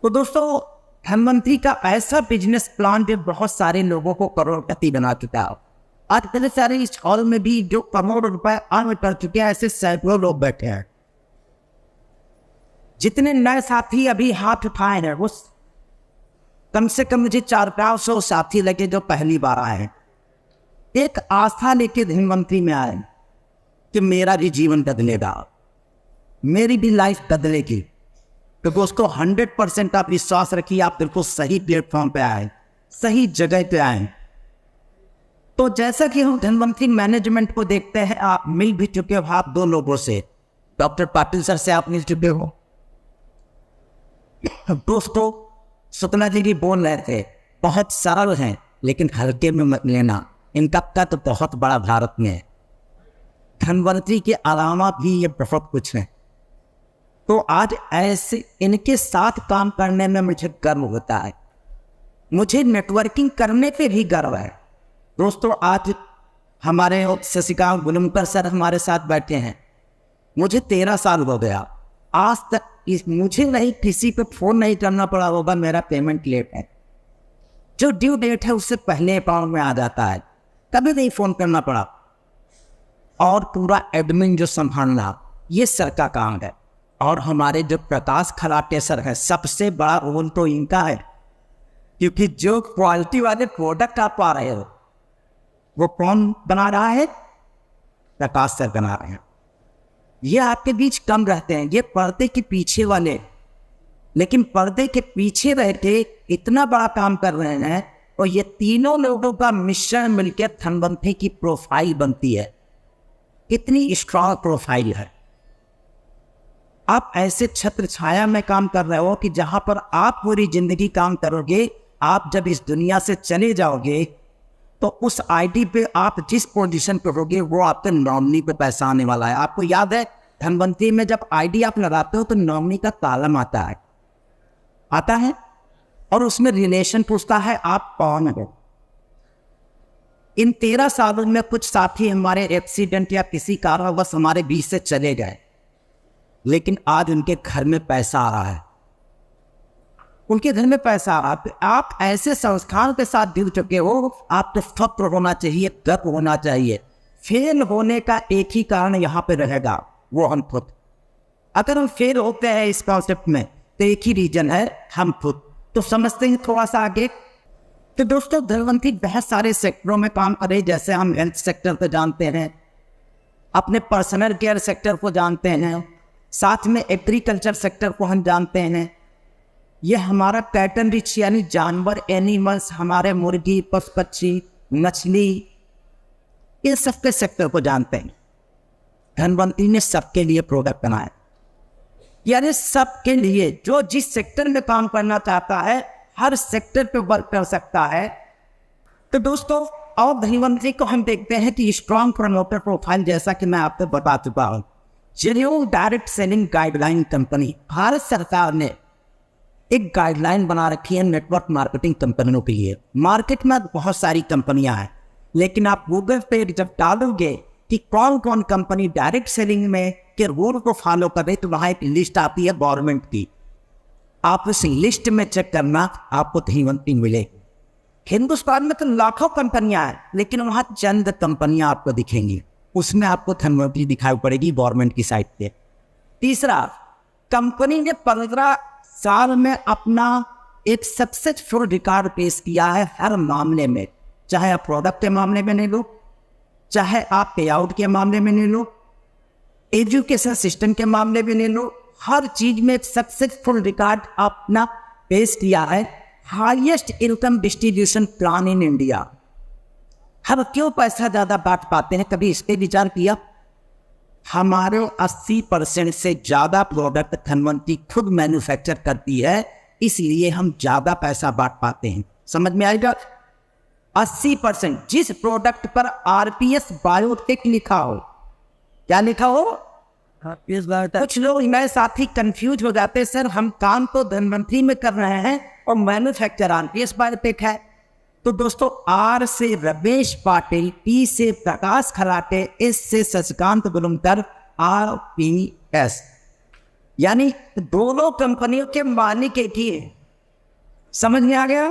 तो दोस्तों, धनवंतरी का ऐसा बिजनेस प्लान जो बहुत सारे लोगों को करोड़पति बना चुका है। आज इतने सारे इस हॉल में भी जो करोड़ रुपए अर्न कर चुके हैं, ऐसे सैकड़ों लोग बैठे हैं। जितने नए साथी अभी हाथ उठाए हैं, वो कम से कम मुझे 400-500 साथी लगे जो पहली बार आए हैं। एक आस्था लेके धनवंतरी में आए कि मेरा भी जीवन बदलेगा, मेरी भी लाइफ बदलेगी। तो दोस्तों, 100% आप विश्वास रखिए, आप बिल्कुल सही प्लेटफॉर्म पे आए, सही जगह पे आए। तो जैसा कि हम धनवंतरी मैनेजमेंट को देखते हैं, आप मिल भी चुके हो आप दो लोगों से। डॉक्टर पाटिल सर से आप मिल चुके हो। दोस्तों, सुतना जी भी बोल रहे थे, बहुत सरल हैं लेकिन हल्के में मत लेना, इनका कद बहुत बड़ा भारत में है। धनवंतरी के अलावा भी ये बहुत कुछ है। तो आज ऐसे इनके साथ काम करने में मुझे गर्व होता है, मुझे नेटवर्किंग करने पे भी गर्व है। दोस्तों, आज हमारे शशिकांत गुलमकर सर हमारे साथ बैठे हैं। मुझे 13 साल हो गया, आज तक मुझे नहीं किसी पे फोन नहीं करना पड़ा होगा मेरा पेमेंट लेट है। जो ड्यू डेट है उससे पहले अकाउंट में आ जाता है, कभी नहीं फोन करना पड़ा। और पूरा एडमिन जो संभालना, ये सर का काम है। और हमारे जो प्रकाश खराटे सर है, सबसे बड़ा रोल तो इनका है, क्योंकि जो क्वालिटी वाले प्रोडक्ट आप पा रहे हो वो कौन बना रहा है? प्रकाश सर बना रहे हैं। ये आपके बीच कम रहते हैं, ये पर्दे के पीछे वाले, लेकिन पर्दे के पीछे रहते इतना बड़ा काम कर रहे हैं। और ये तीनों लोगों का मिश्रण मिलकर धनवंतरी की प्रोफाइल बनती है। कितनी स्ट्रॉन्ग प्रोफाइल है। आप ऐसे छत्र छाया में काम कर रहे हो कि जहां पर आप पूरी जिंदगी काम करोगे, आप जब इस दुनिया से चले जाओगे तो उस आईडी पे आप जिस पोजीशन पे होगे वो आपके नॉमिनी पे पैसा आने वाला है। आपको याद है, धनवंतरी में जब आईडी आप लगाते हो तो नॉमिनी का कॉलम आता है और उसमें रिलेशन पूछता है आप कौन हो। इन 13 सालों में कुछ साथी हमारे एक्सीडेंट या किसी कारणवश हमारे बीच से चले गए, लेकिन आज उनके घर में पैसा आ रहा है, उनके घर में पैसा आ रहा है। आप ऐसे संस्थान के साथ जुड़ चुके हो, आपको फक्र होना चाहिए, गर्व होना चाहिए। फेल होने का एक ही कारण यहाँ पे रहेगा, वो हम खुद। अगर हम फेल होते हैं इस कॉन्सेप्ट में तो एक ही रीजन है, हम खुद। तो समझते हैं थोड़ा सा आगे। तो दोस्तों, धनवंतरी बहुत सारे सेक्टरों में काम करे, जैसे हम हेल्थ सेक्टर को जानते हैं, अपने पर्सनल केयर सेक्टर को जानते हैं, साथ में एग्रीकल्चर सेक्टर को हम जानते हैं। ये हमारा पैटर्न रिच यानी जानवर, एनिमल्स, हमारे मुर्गी, पशु पक्षी, मछली, इन सबके सेक्टर को जानते हैं। धनवंतरी ने सबके लिए प्रोडक्ट बनाया, यानी सबके लिए। जो जिस सेक्टर में काम करना चाहता है हर सेक्टर पे वर्क कर सकता है। तो दोस्तों, और धनवंतरी को हम देखते हैं कि स्ट्रॉन्ग प्रमोटर प्रोफाइल, जैसा कि मैं आपको बता चुका हूँ। Genuine direct selling guideline company, Bharat सरकार ने एक गाइडलाइन बना रखी है नेटवर्क मार्केटिंग कंपनियों के लिए। मार्केट में बहुत सारी कंपनियां हैं, लेकिन आप गूगल पे जब डालोगे कि कौन कौन कंपनी डायरेक्ट सेलिंग में के रूल को फॉलो करे, तो वहां एक लिस्ट आती है गवर्नमेंट की। आप उस लिस्ट में चेक करना, आपको धनवंतरी मिलेगी। हिंदुस्तान में तो लाखों कंपनियां हैं, लेकिन वहां चंद कंपनियां आपको दिखेंगी, उसमें आपको धनवंतरी दिखाई पड़ेगी गवर्नमेंट की साइट पे। तीसरा, कंपनी ने 15 साल में अपना एक सक्सेसफुल रिकॉर्ड पेश किया है हर मामले में, चाहे आप प्रोडक्ट के मामले में ले लो, चाहे आप पे आउट के मामले में ले लो, एजुकेशन सिस्टम के मामले में ले लो। हर चीज में एक सक्सेसफुल रिकॉर्ड अपना पेश किया है। Highest income distribution plan in India. हम क्यों पैसा ज्यादा बांट पाते हैं, कभी इस पे विचार किया? हमारे 80% से ज्यादा प्रोडक्ट धनवंतरी खुद मैन्युफैक्चर करती है, इसलिए हम ज्यादा पैसा बांट पाते हैं। समझ में आएगा? 80%। जिस प्रोडक्ट पर आरपीएस बायोटेक लिखा हो, क्या लिखा हो? कुछ लोग नए साथी कंफ्यूज हो जाते हैं, सर हम काम तो धनवंतरी में कर रहे हैं और मैन्युफैक्चर आरपीएस बायोटेक है। तो दोस्तों, आर से रमेश पाटिल, पी से प्रकाश खराटे, एस से शशिकांत गुलमकर, आरपीएस, यानी दोनों कंपनियों के मालिक एक ही है। समझ में आ गया?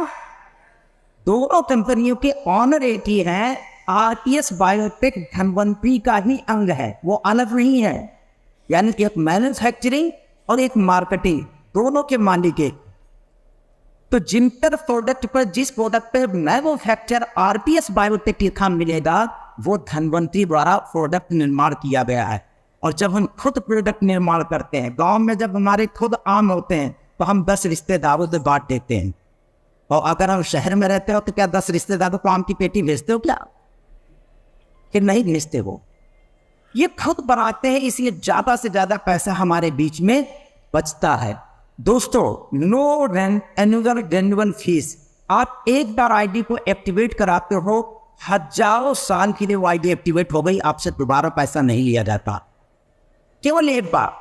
दोनों कंपनियों के ऑनर एक ही है। आरपीएस बायोटेक धनवंतरी का ही अंग है, वो अलग नहीं है। यानी एक मैन्युफैक्चरिंग और एक मार्केटिंग, दोनों के मालिक एक। तो जिन पर प्रोडक्ट पर, जिस प्रोडक्ट पर मैन्युफैक्चर आरपीएस बायोटेक लिखा मिलेगा, वो धनवंतरी द्वारा प्रोडक्ट निर्माण किया गया है। और जब हम खुद प्रोडक्ट निर्माण करते हैं, गांव में जब हमारे खुद आम होते हैं तो हम 10 रिश्तेदारों से बांट देते हैं। और अगर हम शहर में रहते हो तो क्या 10 रिश्तेदारों को आम की पेटी भेजते हो क्या? कि नहीं भेजते हो। ये खुद बनाते हैं, इसलिए ज्यादा से ज्यादा पैसा हमारे बीच में बचता है। दोस्तों, no rent annual renewal fees. आप एक बार आईडी को एक्टिवेट कराते हो, हजारों साल के लिए वो आईडी एक्टिवेट हो गई, आपसे दोबारा पैसा नहीं लिया जाता, केवल एक बार।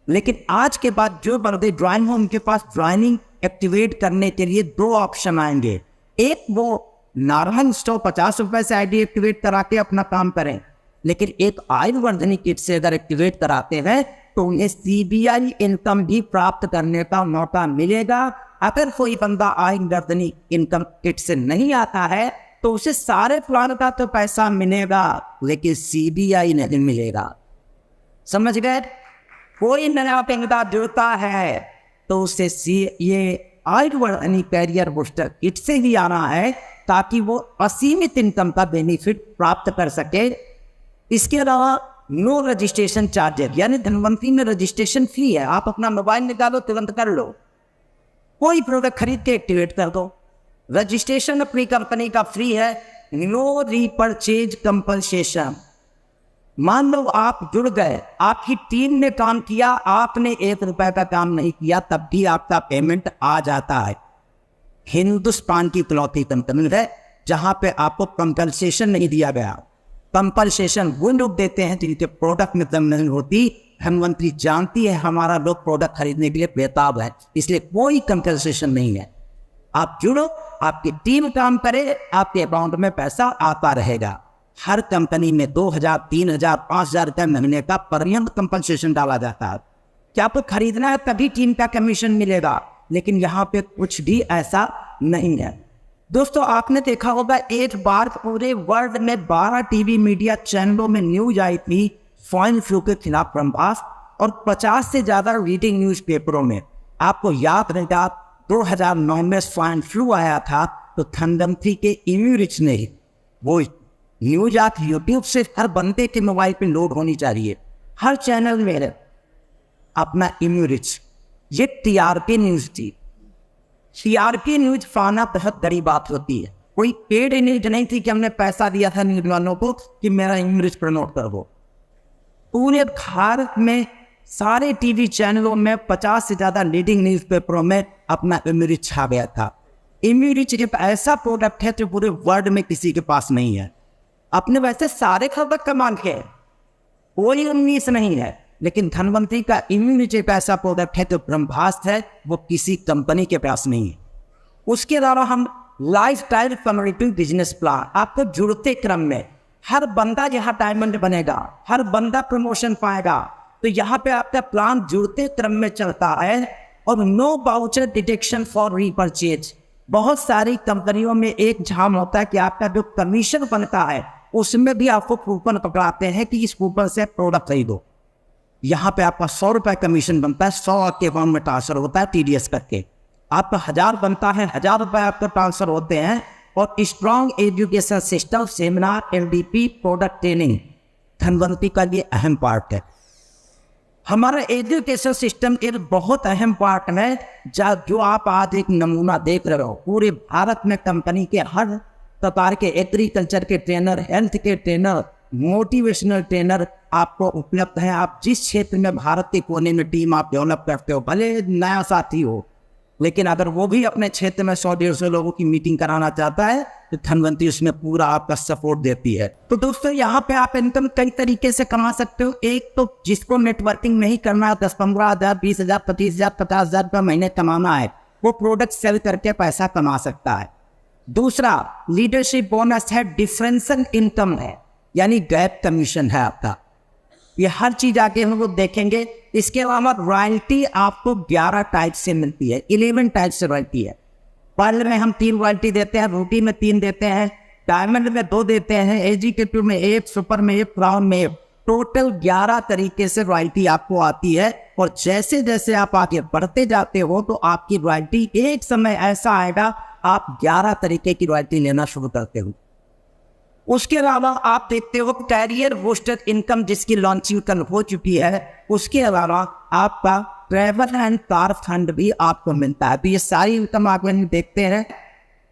लेकिन आज के बाद जो बंदे ज्वाइन हो, उनके पास ज्वाइनिंग एक्टिवेट करने के लिए 2 ऑप्शन आएंगे। एक, वो नारायण स्टोर 50 रुपए से आईडी एक्टिवेट करा के अपना काम करें। लेकिन एक आयु वर्धनी किट से अगर एक्टिवेट कराते हैं तो उन्हें सीबीआई इनकम भी प्राप्त करने का मौका मिलेगा। अगर कोई बंदा आयु वर्धनी इनकम किट से नहीं आता है तो उसे सारे प्लान का तो पैसा मिलेगा, लेकिन सीबीआई नहीं मिलेगा। समझ गए? कोई नया बंदा जुड़ता है तो उसे ये आयु वर्धनी कैरियर बूस्टर किट से ही आना है, ताकि वो असीमित इनकम का बेनिफिट प्राप्त कर सके। इसके अलावा नो रजिस्ट्रेशन चार्जेस, यानी धनवंतरी में रजिस्ट्रेशन फ्री है। आप अपना मोबाइल निकालो, तुरंत कर लो, कोई प्रोडक्ट खरीद के एक्टिवेट कर दो। रजिस्ट्रेशन अपनी कंपनी का फ्री है। No repurchase compensation. मान लो आप जुड़ गए, आपकी टीम ने काम किया, आपने 1 रुपए का काम नहीं किया, तब भी आपका पेमेंट आ जाता है। हिंदुस्तान की इकलौती कंपनी है जहां पे आपको कंपनसेशन नहीं दिया गया। कंपनसेशन वो लोग देते हैं जिनके प्रोडक्ट में दम नहीं होती। धनवंतरी जानती है हमारा लोग प्रोडक्ट खरीदने के लिए बेताब है, इसलिए कोई कंपनसेशन नहीं है। आप जुड़ो, आपकी टीम काम करे, आपके अकाउंट में पैसा आता रहेगा। हर कंपनी में 2000, 3000, 5000 रुपये महीने का पर्यंत कंपनसेशन डाला जाता है। क्या आपको खरीदना है तभी टीम का कमीशन मिलेगा, लेकिन यहाँ पे कुछ भी ऐसा नहीं है। दोस्तों, आपने देखा होगा एक बार पूरे वर्ल्ड में 12 टीवी मीडिया चैनलों में न्यूज आई थी स्वाइन फ्लू के खिलाफ प्रभास, और 50 से ज्यादा रीडिंग न्यूज पेपरों में। आपको याद रहेगा 2009 में स्वाइन फ्लू आया था तो धनवंतरी के इम्यूरिच ने वो न्यूज आज यूट्यूब से हर बंदे के मोबाइल पे लोड होनी चाहिए, हर चैनल में अपना इम्यूरिच। ये टीआरपी न्यूज थी। टीआरपी न्यूज पाना बहुत बड़ी बात होती है। कोई पेड न्यूज नहीं थी कि हमने पैसा दिया था न्यूज वालों को कि मेरा इम्यूरिच प्रमोट कर दो। पूरे भारत में सारे टीवी चैनलों में 50 से ज्यादा लीडिंग न्यूज पेपरों में अपना इम्यूरिच छा गया था। इम्यूरिच एक ऐसा प्रोडक्ट है जो पूरे वर्ल्ड में किसी के पास नहीं है। अपने वैसे सारे खबर कमाल के, कोई 19 नहीं है, लेकिन धनवंतरी का इम्यूनिटी एक ऐसा प्रोडक्ट है जो ब्रह्मास्त्र है, वो किसी कंपनी के पास नहीं है। उसके अलावा हम लाइफस्टाइल कम्युनिटी बिजनेस प्लान, आपको जुड़ते क्रम में हर बंदा यहाँ डायमंड बनेगा, हर बंदा प्रमोशन पाएगा। तो यहाँ पे आपका प्लान जुड़ते क्रम में चलता है। और no voucher detection for repurchase. बहुत सारी कंपनियों में एक झाम होता है कि आपका जो कमीशन बनता है उसमें भी आपको कूपन पकड़ाते हैं कि इस कूपन से प्रोडक्ट खरीदो। यहाँ पे आपका 100 रुपये कमीशन बनता है, 100 के अकाउंट में ट्रांसफर होता है टीडीएस करके। आपका 1000 बनता है, 1000 रुपये आपके ट्रांसफर होते हैं। और strong education system, seminar, LDP, product training Dhanvantari का ये अहम पार्ट है। हमारा एजुकेशन सिस्टम एक बहुत अहम पार्ट है, जो आप आज एक नमूना देख रहे हो। पूरे भारत में कंपनी के हर प्रकार के एग्रीकल्चर के ट्रेनर, हेल्थ के ट्रेनर, मोटिवेशनल ट्रेनर आपको उपलब्ध है। आप जिस क्षेत्र में भारत के कोने में टीम आप डेवलप करते हो, भले नया साथी हो, लेकिन अगर वो भी अपने क्षेत्र में 100-150 लोगों की मीटिंग कराना चाहता है तो धनवंतरी उसमें पूरा आपका सपोर्ट देती है। तो दोस्तों, यहाँ पे आप इनकम कई तरीके से कमा सकते हो। एक तो जिसको नेटवर्किंग नहीं करना है, 10-15 हज़ार, 20 हज़ार, 25 हज़ार, 50 हज़ार रुपये महीने कमाना है, वो प्रोडक्ट सेल करके पैसा कमा सकता है। दूसरा, लीडरशिप बोनस है, डिफरेंशियल इनकम है, यानी गैप कमीशन है आपका। ये हर चीज आगे हम लोग देखेंगे। इसके अलावा रॉयल्टी आपको 11 टाइप से मिलती है, 11 टाइप से रॉयल्टी है। पर्ल में हम 3 रॉयल्टी देते हैं, रूबी में 3 देते हैं, डायमंड में 2 देते हैं, एजीक्यूटिव में 1, सुपर में 1, क्राउन में 1। टोटल 11 तरीके से रॉयल्टी आपको आती है। और जैसे जैसे आप आगे बढ़ते जाते हो तो आपकी रॉयल्टी एक समय ऐसा आएगा आप 11 तरीके की रॉयल्टी लेना शुरू करते हो। उसके अलावा आप देखते हो कैरियर बूस्टर इनकम जिसकी लॉन्चिंग हो चुकी है। उसके अलावा आपका ट्रैवल एंड कार फंड भी आपको मिलता है। तो ये सारी इनकम आप देखते हैं।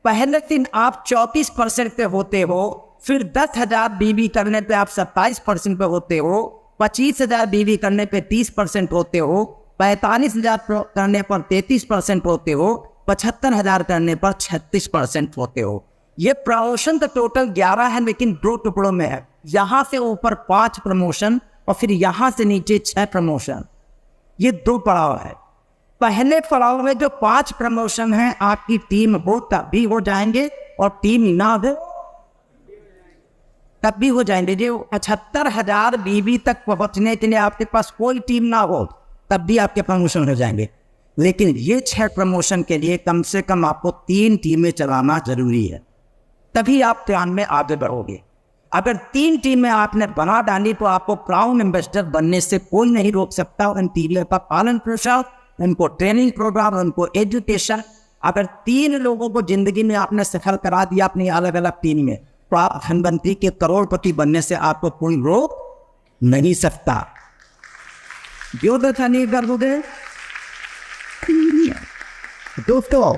पहले दिन आप 34% पे होते हो, फिर 10,000 बीवी करने पे आप 27% पे होते हो, 25,000 बीवी करने पे 30% होते हो, 45,000 करने पर 33% होते हो, 75,000 करने पर 36% होते हो। ये प्रमोशन का टोटल 11 है, लेकिन 2 टुकड़ों में है। यहाँ से ऊपर 5 प्रमोशन और फिर यहाँ से नीचे 6 प्रमोशन। ये 2 पड़ाव है। पहले पड़ाव में जो 5 प्रमोशन है आपकी टीम हो तब भी हो जाएंगे, और टीम ना हो तब भी हो जाएंगे। जो 75,000 बीवी तक पहुंचने के लिए आपके पास कोई टीम ना हो तब भी आपके प्रमोशन हो जाएंगे। लेकिन ये 6 प्रमोशन के लिए कम से कम आपको 3 टीमें चलाना जरूरी है, तभी आप प्लान में आगे बढ़ोगे। अगर 3 टीमें आपने बना डाली तो आपको क्राउन एम्बेसडर बनने से कोई नहीं रोक सकता। उन टीमों का पालन पोषण, उनको ट्रेनिंग प्रोग्राम, उनको एजुकेशन। अगर 3 लोगों को जिंदगी में आपने सफल करा दिया अपनी अलग अलग टीम में, तो आप धनवंतरी के करोड़पति बनने से आपको कोई रोक नहीं सकता। जो देखा नहीं करोगे दोस्तों,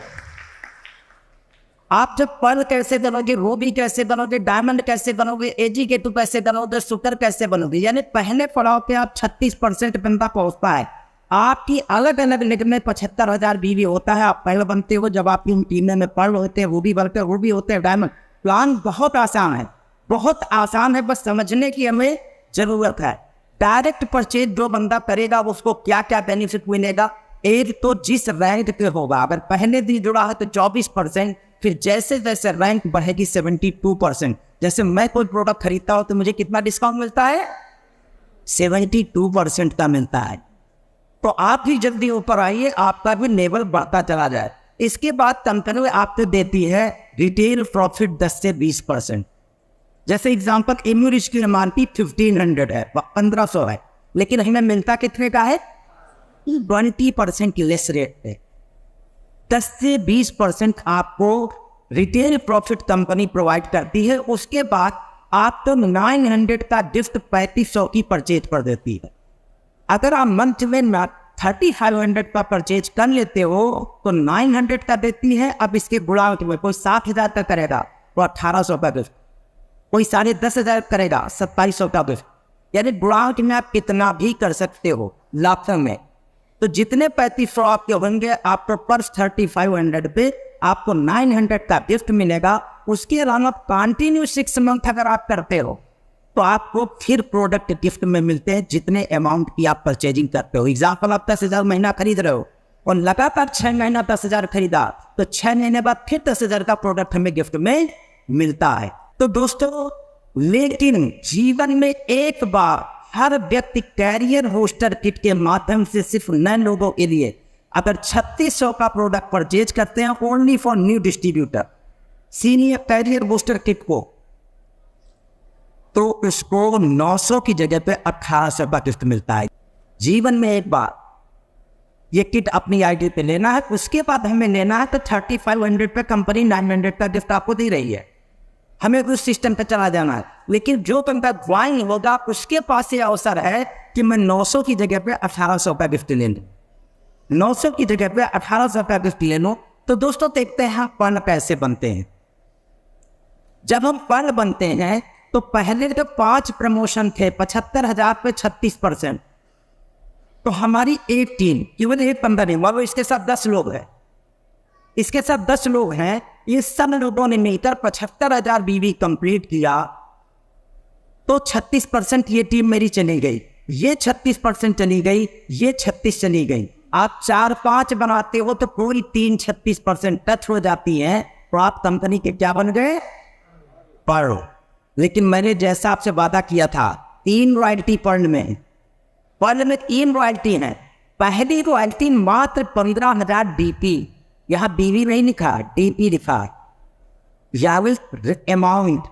आप जब पर्ल कैसे बनोगे, रूबी कैसे बनोगे, डायमंड कैसे बनोगे, एजीक्यूटिव कैसे बनोगे, सुपर कैसे बनोगे, यानी पहले पड़ाव पे आप 36% बंदा पहुंचता है। आपकी अलग अलग लिग में 75,000 बीवी होता है। आप पहले बनते हो जब आपकी टीम में पर्ल होते हैं, रूबी बनते हैं, रूबी होते हैं, डायमंड। प्लान बहुत आसान है, बहुत आसान है, बस समझने की हमें जरूरत है। डायरेक्ट परचेज जो बंदा करेगा उसको क्या क्या बेनिफिट मिलेगा। एक तो जिस रैंक पे होगा, अगर पहले दिन जुड़ा है तो 24%, फिर जैसे जैसे रैंक बढ़ेगी 72%। जैसे मैं कोई प्रोडक्ट खरीदता हूं तो मुझे कितना डिस्काउंट मिलता है, 72% का मिलता है। तो आप भी जल्दी ऊपर आइए, आपका भी लेवल बढ़ता चला जाए। इसके बाद कंपनी आपको देती है रिटेल प्रॉफिट 10 से 20%। जैसे एग्जांपल इम्यूरिच की एमआरपी 1500 है, 1500 है, लेकिन हमें मिलता कितने का है, 20% लेस रेट पे। 10 से 20% आपको रिटेल प्रॉफिट कंपनी प्रोवाइड करती है। उसके बाद आपको 900 का गिफ्ट 3500 की परचेज कर देती है। अगर आप मंथ में 3500 का परचेज कर लेते हो तो 900 का देती है। अब इसके गुणा में कोई 7,000 का करेगा तो 1,800 का गिफ्ट, कोई 10,500 करेगा 2,700 का गिफ्ट। यानी गुणा में आप कितना भी कर सकते हो लाभ में। तो जितने 3500 आपके होंगे, आपको पर 3500 पे आपको 900 का गिफ्ट मिलेगा। उसके अलावा कंटिन्यू 6 मंथ अगर आप करते हो तो आपको फिर प्रोडक्ट गिफ्ट में मिलते हैं जितने अमाउंट की आप परचेजिंग करते हो। एग्जाम्पल, आप 10,000 महीना खरीद रहे हो और लगातार 6 महीना 10,000 खरीदा तो 6 महीने बाद फिर 10,000 का प्रोडक्ट हमें गिफ्ट में मिलता है। तो दोस्तों, लेकिन जीवन में एक बार हर व्यक्ति कैरियर बूस्टर किट के माध्यम से सिर्फ नए लोगों के लिए अगर 3600 का प्रोडक्ट परचेज करते हैं only for new distributor senior career booster kit को, तो इसको 900 की जगह पे 1800 का गिफ्ट मिलता है। जीवन में एक बार ये किट अपनी आईडी पे लेना है, उसके बाद हमें लेना है तो 3500 पे कंपनी 900 का गिफ्ट आपको दे रही है। हमें उस सिस्टम पे चला जाना है। लेकिन जो बंदा ज्वाइन होगा उसके पास ये अवसर है कि मैं 900 की जगह पे 1800 का गिफ्ट ले लूँ, 900 की जगह पे 1800 का गिफ्ट ले लूँ। तो दोस्तों देखते हैं पर्ल कैसे बनते हैं। जब हम पर्ल बनते हैं तो पहले तो 5 प्रमोशन थे, 75,000 पे 36%। तो हमारी एक टीम केवल एक बंदा नहीं, वो इसके साथ 10 लोग हैं, इसके साथ 10 लोग हैं। ये सब लोगों ने मिलकर 75,000 बीवी कंप्लीट किया तो 36% ये टीम मेरी चली गई, ये 36% चली गई, ये 36 चली गई। आप 4-5 बनाते हो तो पूरी 36% टच हो जाती है तो आप कंपनी के क्या बन गए, पर्ल। लेकिन मैंने जैसा आपसे वादा किया था 3 रॉयल्टी फंड में, फंड में 3 रॉयल्टी हैं। पहली रॉयल्टी मात्र 15,000 डीपी, यहाँ बीवी नहीं लिखा, डीपी लिखा, अमाउंट।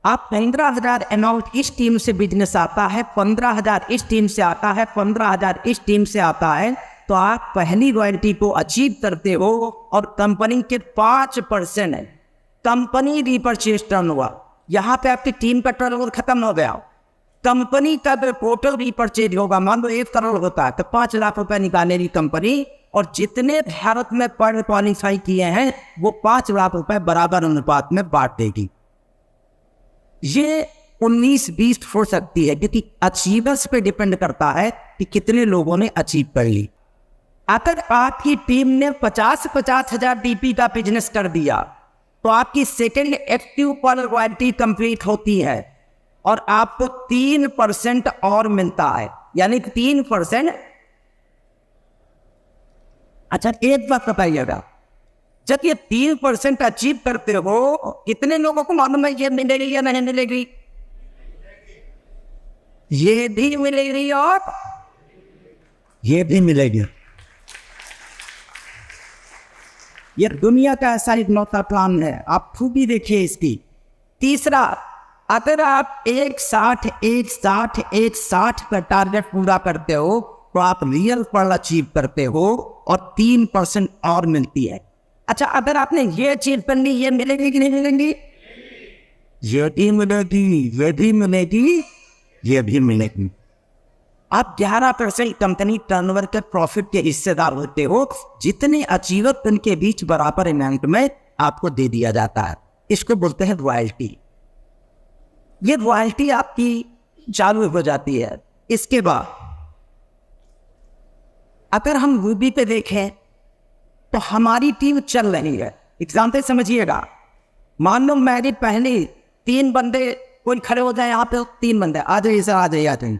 आप 15,000 अमाउंट इस टीम से बिजनेस आता है, 15,000 इस टीम से आता है, 15,000 इस टीम से आता है, तो आप पहली रॉयल्टी को अचीव करते हो और कंपनी के 5% है। कंपनी रीपरचेज टर्न हुआ, यहाँ पे आपकी टीम का टर्नओवर खत्म हो गया। कंपनी का टोटल रीपरचेज होगा, मान लो 1 करोड़ होता है तो 5 लाख रुपए निकालेगी कंपनी, और जितने भारत में पर क्वालिफाई किए हैं वो 5 लाख रुपए बराबर अनुपात में बांट देगी। ये 19-20 हो सकती है, क्योंकि अचीवर्स पे डिपेंड करता है कि कितने लोगों ने अचीव कर ली। अगर आपकी टीम ने 50,000 डीपी का बिजनेस कर दिया तो आपकी सेकेंड एक्टिव पर रॉयल्टी कंप्लीट होती है और आपको 3% और मिलता है, यानी 3%। अच्छा, एक बात बताइएगा, जब ये 3% अचीव करते हो, कितने लोगों को मालूम है ये मिलेगी या नहीं मिलेगी? ये भी मिलेगी और ये भी मिलेगी। ये दुनिया का ऐसा इकलौता प्लान है, आप खुद भी देखिए इसकी। तीसरा, अगर आप 160 का टारगेट पूरा करते हो तो आप रियल पर अचीव करते हो और 3% और मिलती है। अच्छा, अगर आपने ये अचीव कर ली, ये मिलेगी कि नहीं मिलेगी? ये भी मिलेगी, ये भी मिलेगी, ये भी मिलेगी। आप 11% कंपनी टर्नओवर के प्रॉफिट के हिस्सेदार होते हो, जितने अचीवर उनके बीच बराबर अमाउंट में आपको दे दिया जाता है। इसको बोलते हैं रॉयल्टी। ये रॉयल्टी आपकी चालू हो जाती है। इसके बाद अगर हम रूबी पे देखें तो हमारी टीम चल रही है। एग्जाम्पल समझिएगा, मान लो मेरी पहले 3 बंदे, कोई खड़े हो जाए यहाँ पे, 3 बंदे आ जाइए सर, आ जाइए, आ जाइए,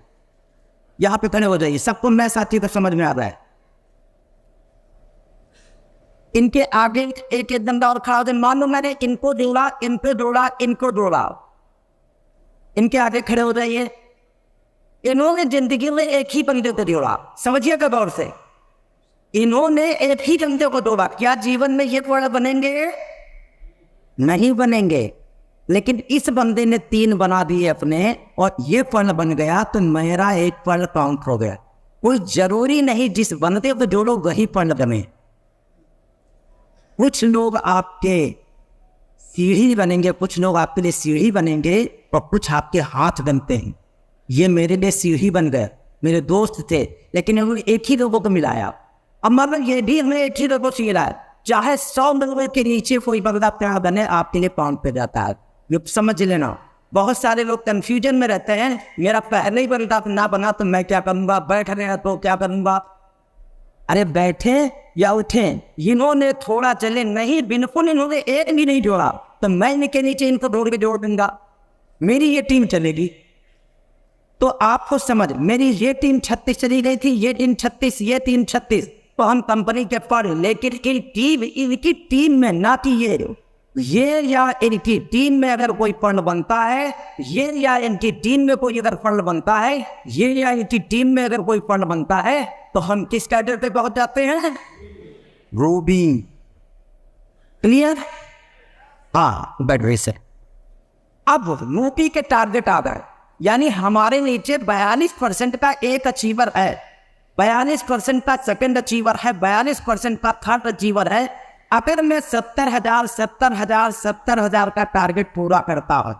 यहाँ पे खड़े हो जाइए, सबको मैं साथी को समझ में आ रहा है। इनके आगे एक बंदा और खड़ा हो जाए, मान लो मैंने इनको जोड़ा, इनको जोड़ा, इनको जोड़ा, इनके आगे खड़े हो जाइए। इन्होंने जिंदगी में एक ही बंदे को जोड़ा, समझिएगा गौर से, इन्होंने एक ही बंदे को जोड़ा। क्या जीवन में ये फल बनेंगे? नहीं बनेंगे। लेकिन इस बंदे ने 3 बना दिए अपने और ये फल बन गया, तो मेरा एक फल काउंट हो गया। कोई जरूरी नहीं जिस बंदे को जोड़ो वही फल बने। कुछ लोग आपके सीढ़ी बनेंगे, कुछ लोग आपके लिए सीढ़ी बनेंगे और कुछ आपके हाथ बनते हैं। ये मेरे लिए सीढ़ी बन गए, मेरे दोस्त थे, लेकिन उन्होंने एक ही लोगों को मिलाया। अब मतलब ये भी हमें एक ही लोगों से मिलाया। चाहे 100 लोगों के नीचे कोई बंदा क्या बने, आपके लिए पाउंड पे जाता है। ये समझ लेना। बहुत सारे लोग कंफ्यूजन में रहते हैं, मेरा पहले ही बंदा ना बना तो मैं क्या करूंगा, बैठ रहे तो क्या करूंगा। अरे बैठे या उठे, इन्होंने थोड़ा चले नहीं, बिल्कुल इन्होंने एक भी नहीं जोड़ा, तो मैं इनके नीचे इनको दौड़ के जोड़ दूंगा, मेरी ये टीम चलेगी। तो आपको समझ, मेरी ये टीम 36 चली गई थी, ये टीम 36, ये टीम 36, तो हम कंपनी के पर, लेकिन इनकी टीम में ना कि ये या इनकी टीम में अगर कोई फंड बनता है, ये या इनकी टीम में कोई अगर फंड बनता है, ये या इनकी टीम में अगर कोई फंड बनता है, तो हम किस कैडर पे पहुंच जाते हैं? रूबी। क्लियर? हाँ, बैटरी से। अब रूबी के टारगेट आ गए, यानी हमारे नीचे 42% का एक अचीवर है, 42% का सेकंड अचीवर है, 42% का थर्ड अचीवर है। अगर मैं 70,000 का टारगेट पूरा करता हूं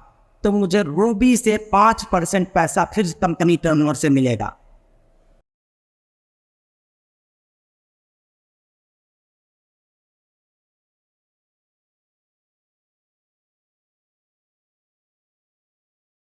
तो मुझे रूबी से 5% पैसा फिर कंपनी टर्नओवर से मिलेगा।